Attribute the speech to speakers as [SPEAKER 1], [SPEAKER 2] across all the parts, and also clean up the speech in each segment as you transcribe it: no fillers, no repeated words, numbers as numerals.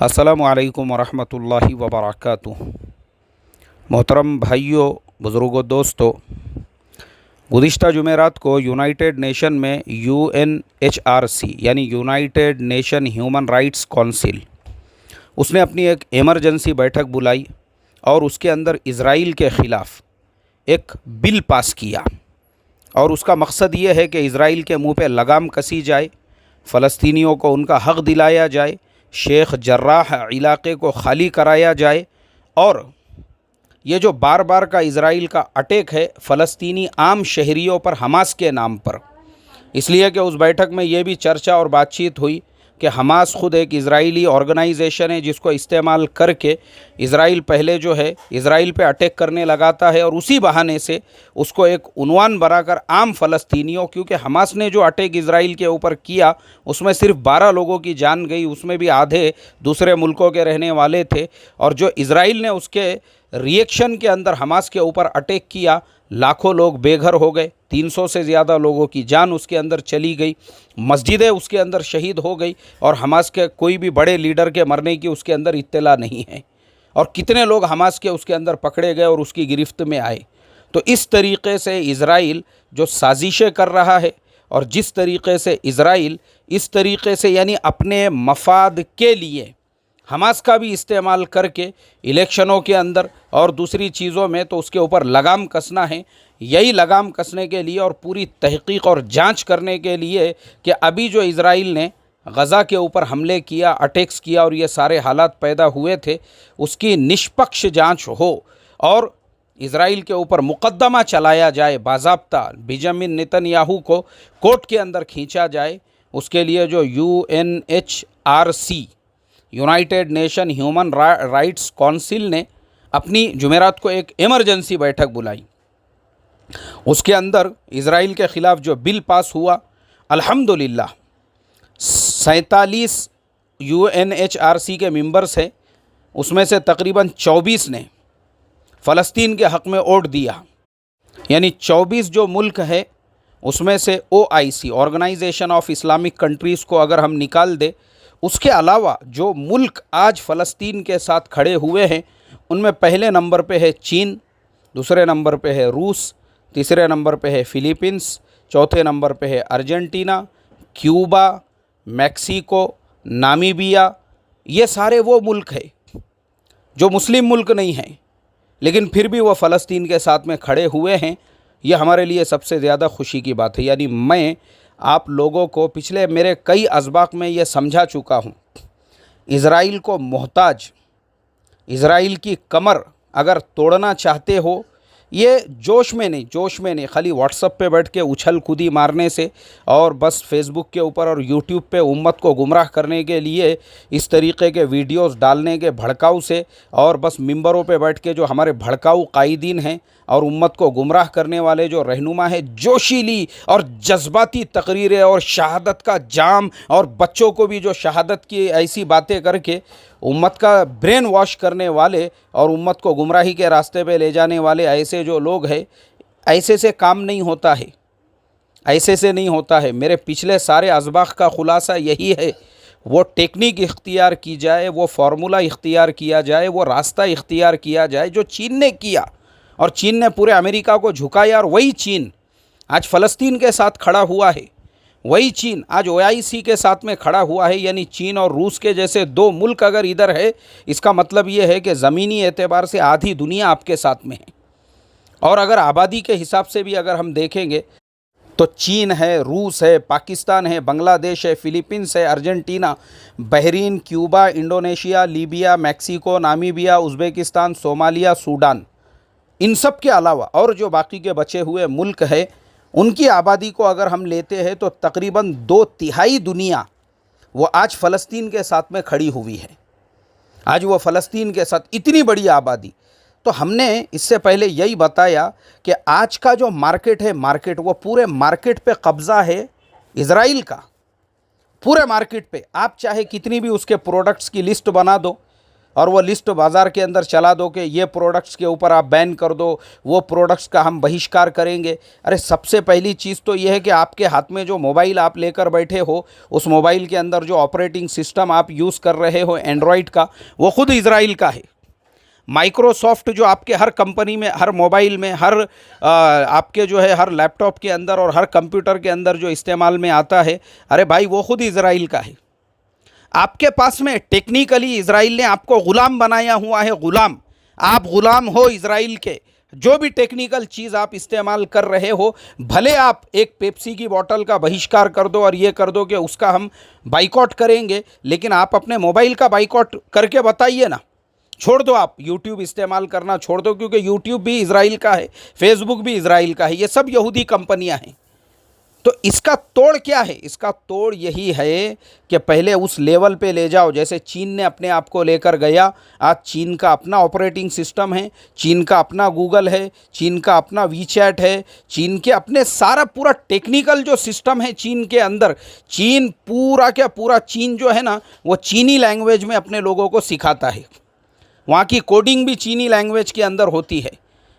[SPEAKER 1] अस्सलामु अलैकुम वरहमतुल्लाहि वबरकातुहू। मोहतरम भाइयों, बुज़ुर्गों, दोस्तों, गुज़िश्ता जुमेरात को यूनाइटेड नेशन में UNHRC यानी United nation human rights council उसने अपनी एक एमरजेंसी बैठक बुलाई और उसके अंदर इज़राइल के ख़िलाफ़ एक बिल पास किया। और उसका मकसद ये है कि इज़राइल के मुंह पे लगाम कसी जाए, फ़लस्तीनियों को उनका हक़ दिलाया जाए, शेख जर्राह इलाक़े को खाली कराया जाए। और ये जो बार बार का इज़राइल का अटैक है फ़लस्तीनी आम शहरियों पर हमास के नाम पर, इसलिए कि उस बैठक में ये भी चर्चा और बातचीत हुई कि हमास ख़ुद एक इज़राइली ऑर्गेनाइजेशन है जिसको इस्तेमाल करके इज़राइल पहले जो है इज़राइल पे अटैक करने लगाता है और उसी बहाने से उसको एक उन्वान बनाकर आम फ़लस्तीनियों, क्योंकि हमास ने जो अटैक इज़राइल के ऊपर किया उसमें सिर्फ 12 लोगों की जान गई, उसमें भी आधे दूसरे मुल्कों के रहने वाले थे। और जो इज़राइल ने उसके रिएक्शन के अंदर हमास के ऊपर अटैक किया, लाखों लोग बेघर हो गए, 300 से ज़्यादा लोगों की जान उसके अंदर चली गई, मस्जिदें उसके अंदर शहीद हो गई और हमास के कोई भी बड़े लीडर के मरने की उसके अंदर इत्तला नहीं है। और कितने लोग हमास के उसके अंदर पकड़े गए और उसकी गिरफ्त में आए। तो इस तरीक़े से इज़राइल जो साजिशें कर रहा है और जिस तरीक़े से इज़राइल इस तरीक़े से यानी अपने मफाद के लिए हमास का भी इस्तेमाल करके इलेक्शनों के अंदर और दूसरी चीज़ों में तो उसके ऊपर लगाम कसना है। यही लगाम कसने के लिए और पूरी तहकीक और जांच करने के लिए कि अभी जो इज़राइल ने गज़ा के ऊपर हमले किया, अटैक्स किया और ये सारे हालात पैदा हुए थे, उसकी निष्पक्ष जांच हो और इज़राइल के ऊपर मुकदमा चलाया जाए, बाज़ाब्ता बेंजामिन नेतन्याहू को कोर्ट के अंदर खींचा जाए। उसके लिए जो UNHRC United nation human rights council ने अपनी जुमेरात को एक इमरजेंसी बैठक बुलाई। उसके अंदर इज़राइल के ख़िलाफ़ जो बिल पास हुआ, अल्हम्दुलिल्लाह 47 UNHRC के मेंबर्स हैं, उसमें से तकरीबन 24 ने फ़लस्तीन के हक़ में वोट दिया। यानी 24 जो मुल्क है उसमें से OIC organization of Islamic countries को अगर हम निकाल दे, उसके अलावा जो मुल्क आज फ़लस्तीन के साथ खड़े हुए हैं उनमें पहले नंबर पे है चीन, दूसरे नंबर पे है रूस, तीसरे नंबर पे है फ़िलीपींस, चौथे नंबर पे है अर्जेंटीना, क्यूबा, मैक्सिको, नामीबिया। ये सारे वो मुल्क हैं जो मुस्लिम मुल्क नहीं हैं लेकिन फिर भी वो फ़लस्तीन के साथ में खड़े हुए हैं। ये हमारे लिए सबसे ज़्यादा खुशी की बात है। यानी मैं आप लोगों को पिछले मेरे कई अज़बाक में ये समझा चुका हूँ, इज़राइल को मोहताज, इज़राइल की कमर अगर तोड़ना चाहते हो, ये जोश में नहीं खाली व्हाट्सएप पे बैठ के उछल कूदी मारने से और बस फेसबुक के ऊपर और यूट्यूब पे उम्मत को गुमराह करने के लिए इस तरीक़े के वीडियोस डालने के भड़काऊ से और बस मिंबरों पे बैठ के जो हमारे भड़काऊ कायदीन हैं और उम्मत को गुमराह करने वाले जो रहनुमा है, जोशीली और जज्बाती तकरीरें और शहादत का जाम और बच्चों को भी जो शहादत की ऐसी बातें करके उम्मत का ब्रेन वॉश करने वाले और उम्मत को गुमराही के रास्ते पे ले जाने वाले ऐसे जो लोग हैं, ऐसे से काम नहीं होता है, ऐसे से नहीं होता है। मेरे पिछले सारे अज़बाक का ख़ुलासा यही है, वो टेक्निक इख्तियार की जाए, वो फार्मूला इख्तियार किया जाए, वो रास्ता इख्तियार किया जाए जो चीन ने किया और चीन ने पूरे अमेरिका को झुकाया। और वही चीन आज फ़लस्तीन के साथ खड़ा हुआ है, वही चीन आज OIC के साथ में खड़ा हुआ है। यानी चीन और रूस के जैसे दो मुल्क अगर इधर है, इसका मतलब ये है कि ज़मीनी एतबार से आधी दुनिया आपके साथ में है। और अगर आबादी के हिसाब से भी अगर हम देखेंगे तो चीन है, रूस है, पाकिस्तान है, बांग्लादेश है, फ़िलीपींस है, Argentina, Bahrain, Cuba, Indonesia, Libya, Mexico, Namibia, Uzbekistan, Somalia, Sudan, इन सब के अलावा और जो बाकी के बचे हुए मुल्क है उनकी आबादी को अगर हम लेते हैं तो तकरीबन 2/3 दुनिया वो आज फ़लस्तीन के साथ में खड़ी हुई है। आज वो फ़लस्तीन के साथ इतनी बड़ी आबादी। तो हमने इससे पहले यही बताया कि आज का जो मार्केट है, वो पूरे मार्केट पे कब्ज़ा है इज़राइल का। पूरे मार्केट पे आप चाहे कितनी भी उसके प्रोडक्ट्स की लिस्ट बना दो, और वो लिस्ट बाज़ार के अंदर चला दो कि ये प्रोडक्ट्स के ऊपर आप बैन कर दो, वो प्रोडक्ट्स का हम बहिष्कार करेंगे। अरे सबसे पहली चीज़ तो ये है कि आपके हाथ में जो मोबाइल आप लेकर बैठे हो, उस मोबाइल के अंदर जो ऑपरेटिंग सिस्टम आप यूज़ कर रहे हो एंड्रॉयड का, वो खुद इजराइल का है। माइक्रोसॉफ्ट जो आपके हर कंपनी में, हर मोबाइल में, हर आपके जो है हर लैपटॉप के अंदर और हर कंप्यूटर के अंदर जो इस्तेमाल में आता है, अरे भाई वो खुद इजराइल का है। आपके पास में टेक्निकली इजराइल ने आपको ग़ुलाम बनाया हुआ है, ग़ुलाम। आप ग़ुलाम हो इजराइल के। जो भी टेक्निकल चीज़ आप इस्तेमाल कर रहे हो, भले आप एक पेप्सी की बोतल का बहिष्कार कर दो और ये कर दो कि उसका हम बाइकॉट करेंगे, लेकिन आप अपने मोबाइल का बाइकॉट करके बताइए ना। छोड़ दो, आप यूट्यूब इस्तेमाल करना छोड़ दो, क्योंकि यूट्यूब भी इजराइल का है, फेसबुक भी इजराइल का है, ये सब यहूदी कंपनियां हैं। तो इसका तोड़ क्या है? इसका तोड़ यही है कि पहले उस लेवल पे ले जाओ जैसे चीन ने अपने आप को लेकर गया। आज चीन का अपना ऑपरेटिंग सिस्टम है, चीन का अपना गूगल है, चीन का अपना वीचैट है, चीन के अपने सारा पूरा टेक्निकल जो सिस्टम है चीन के अंदर। चीन पूरा क्या पूरा चीन जो है ना, वो चीनी लैंग्वेज में अपने लोगों को सिखाता है। वहाँ की कोडिंग भी चीनी लैंग्वेज के अंदर होती है।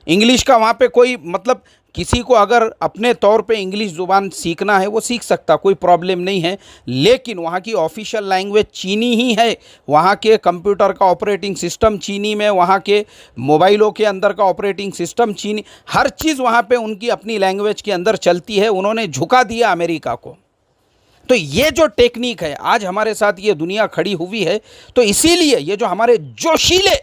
[SPEAKER 1] इंग्लिश का वहाँ पे कोई मतलब, किसी को अगर अपने तौर पे इंग्लिश ज़ुबान सीखना है वो सीख सकता, कोई प्रॉब्लम नहीं है, लेकिन वहाँ की ऑफिशियल लैंग्वेज चीनी ही है। वहाँ के कंप्यूटर का ऑपरेटिंग सिस्टम चीनी में, वहाँ के मोबाइलों के अंदर का ऑपरेटिंग सिस्टम चीनी, हर चीज़ वहाँ पे उनकी अपनी लैंग्वेज के अंदर चलती है। उन्होंने झुका दिया अमेरिका को। तो ये जो टेक्निक है, आज हमारे साथ ये दुनिया खड़ी हुई है। तो इसीलिए ये जो हमारे जोशीले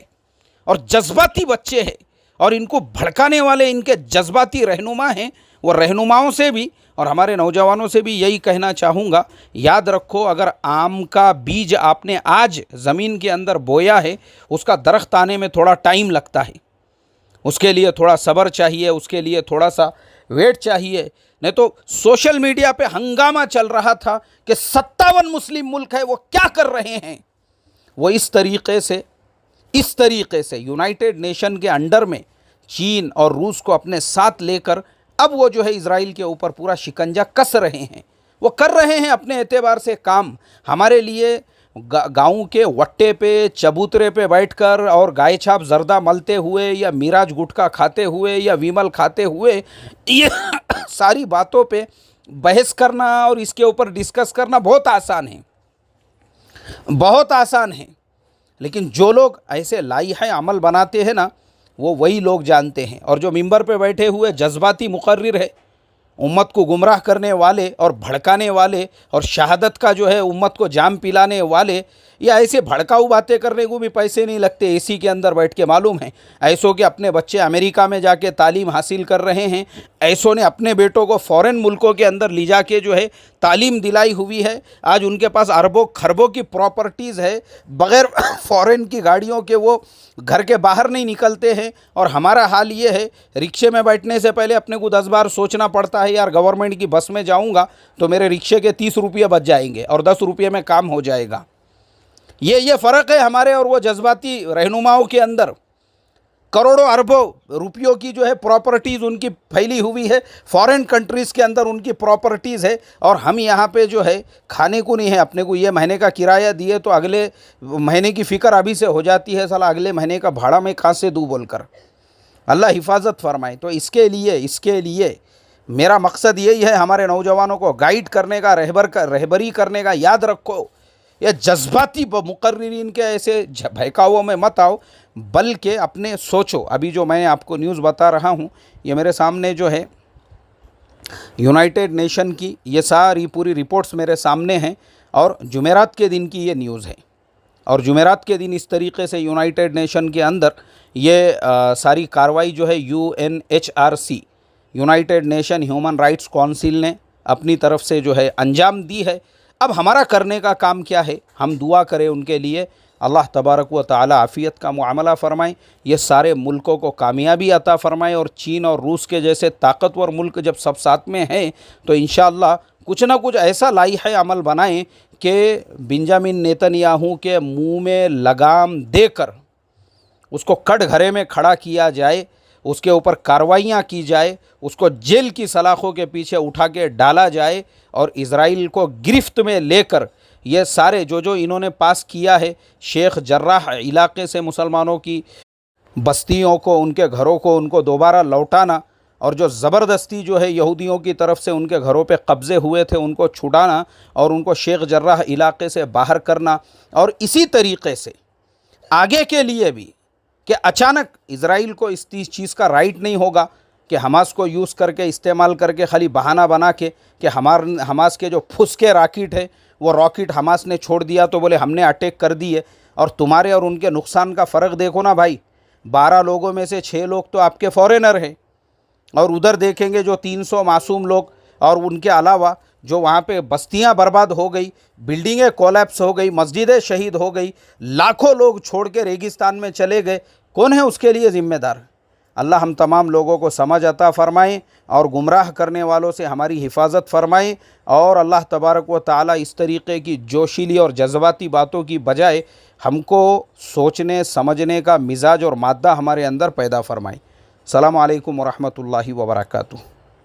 [SPEAKER 1] और जज्बाती बच्चे हैं और इनको भड़काने वाले इनके जज्बाती रहनुमा हैं, वो रहनुमाओं से भी और हमारे नौजवानों से भी यही कहना चाहूँगा, याद रखो, अगर आम का बीज आपने आज ज़मीन के अंदर बोया है, उसका दरख्त आने में थोड़ा टाइम लगता है। उसके लिए थोड़ा सब्र चाहिए, उसके लिए थोड़ा सा वेट चाहिए। नहीं तो सोशल मीडिया पे हंगामा चल रहा था कि 57 मुस्लिम मुल्क है, वो क्या कर रहे हैं। वो इस तरीक़े से यूनाइटेड नेशन के अंडर में चीन और रूस को अपने साथ लेकर अब वो जो है इजराइल के ऊपर पूरा शिकंजा कस रहे हैं। वो कर रहे हैं अपने एतबार से काम। हमारे लिए गाँव के वट्टे पे, चबूतरे पे बैठकर और गाय छाप जर्दा मलते हुए या मिराज गुटखा खाते हुए या विमल खाते हुए, ये सारी बातों पे बहस करना और इसके ऊपर डिस्कस करना बहुत आसान है, बहुत आसान है। लेकिन जो लोग ऐसे लाइहा अमल बनाते हैं ना, वो वही लोग जानते हैं। और जो मिंबर पे बैठे हुए जज्बाती मुकर्रिर है, उम्मत को गुमराह करने वाले और भड़काने वाले और शहादत का जो है उम्मत को जाम पिलाने वाले, या ऐसे भड़काऊ बातें करने को भी पैसे नहीं लगते, एसी के अंदर बैठ के, मालूम है। ऐसों के अपने बच्चे अमेरिका में जाके तालीम हासिल कर रहे हैं, ऐसों ने अपने बेटों को फ़ॉरेन मुल्कों के अंदर ले जाके जो है तालीम दिलाई हुई है। आज उनके पास अरबों खरबों की प्रॉपर्टीज़ है, बग़ैर फ़ॉरेन की गाड़ियों के वो घर के बाहर नहीं निकलते हैं। और हमारा हाल ये है, रिक्शे में बैठने से पहले अपने को 10 बार सोचना पड़ता है, यार गवर्नमेंट की बस में जाऊंगा तो मेरे रिक्शे के 30 रुपये बच जाएंगे और 10 रुपये में काम हो जाएगा। ये फ़र्क है हमारे और वो जज्बाती रहनुमाओं के अंदर। करोड़ों अरबों रुपयों की जो है प्रॉपर्टीज़ उनकी फैली हुई है, फॉरेन कंट्रीज़ के अंदर उनकी प्रॉपर्टीज़ है, और हम यहाँ पे जो है खाने को नहीं है। अपने को ये महीने का किराया दिए तो अगले महीने की फ़िक्र अभी से हो जाती है, साला अगले महीने का भाड़ा मैं कहाँ से दूँ बोलकर। अल्लाह हिफाजत फरमाए। तो इसके लिए मेरा मकसद यही है, हमारे नौजवानों को गाइड करने का, रहबरी करने का। याद रखो, ये जज्बाती मुकर्रिरीन के ऐसे बहकावों में मत आओ, बल्कि अपने सोचो। अभी जो मैं आपको न्यूज़ बता रहा हूँ, ये मेरे सामने जो है यूनाइटेड नेशन की ये सारी पूरी रिपोर्ट्स मेरे सामने हैं, और जुमेरात के दिन की ये न्यूज़ है। और जुमेरात के दिन इस तरीके से यूनाइटेड नेशन के अंदर ये सारी कार्रवाई जो है UNHRC, United nation human rights council ने अपनी तरफ से जो है अंजाम दी है। अब हमारा करने का काम क्या है? हम दुआ करें उनके लिए, अल्लाह तबारक व तआला आफ़ियत का मुआमला फ़रमाएँ, ये सारे मुल्कों को कामयाबी अता फ़रमाएँ। और चीन और रूस के जैसे ताकतवर मुल्क जब सब साथ में हैं तो इंशाअल्लाह कुछ ना कुछ ऐसा लाइहा अमल बनाएं कि बेंजामिन नेतन्याहू के मुंह में लगाम देकर उसको कटघरे में खड़ा किया जाए, उसके ऊपर कार्रवाइयाँ की जाए, उसको जेल की सलाखों के पीछे उठा के डाला जाए और इज़राइल को गिरफ्त में लेकर ये सारे जो इन्होंने पास किया है, शेख जर्राह इलाके से मुसलमानों की बस्तियों को, उनके घरों को उनको दोबारा लौटाना, और जो ज़बरदस्ती जो है यहूदियों की तरफ से उनके घरों पे कब्ज़े हुए थे उनको छुड़ाना और उनको शेख जर्राह इलाके से बाहर करना, और इसी तरीक़े से आगे के लिए भी कि अचानक इज़राइल को इस चीज़ का राइट नहीं होगा कि हमास को यूज़ करके, इस्तेमाल करके, खाली बहाना बना के कि हमास के जो फुसके रॉकेट है वो रॉकेट हमास ने छोड़ दिया तो बोले हमने अटैक कर दी है। और तुम्हारे और उनके नुकसान का फ़र्क देखो ना भाई, 12 लोगों में से 6 लोग तो आपके फॉरेनर हैं, और उधर देखेंगे जो 300 मासूम लोग, और उनके अलावा जो वहाँ पे बस्तियाँ बर्बाद हो गई, बिल्डिंगें कोलैप्स हो गई, मस्जिदें शहीद हो गई, लाखों लोग छोड़ के रेगिस्तान में चले गए, कौन है उसके लिए ज़िम्मेदार? अल्लाह हम तमाम लोगों को समझ अता फ़रमाएँ और गुमराह करने वालों से हमारी हिफाजत फ़रमाएँ। और अल्लाह तबारक व तआला इस तरीक़े की जोशीली और जज्बाती बातों की बजाय हमको सोचने समझने का मिजाज और मादा हमारे अंदर पैदा फ़रमाएँ। अस्सलामु अलैकुम व रहमतुल्लाहि व बरकातुहू।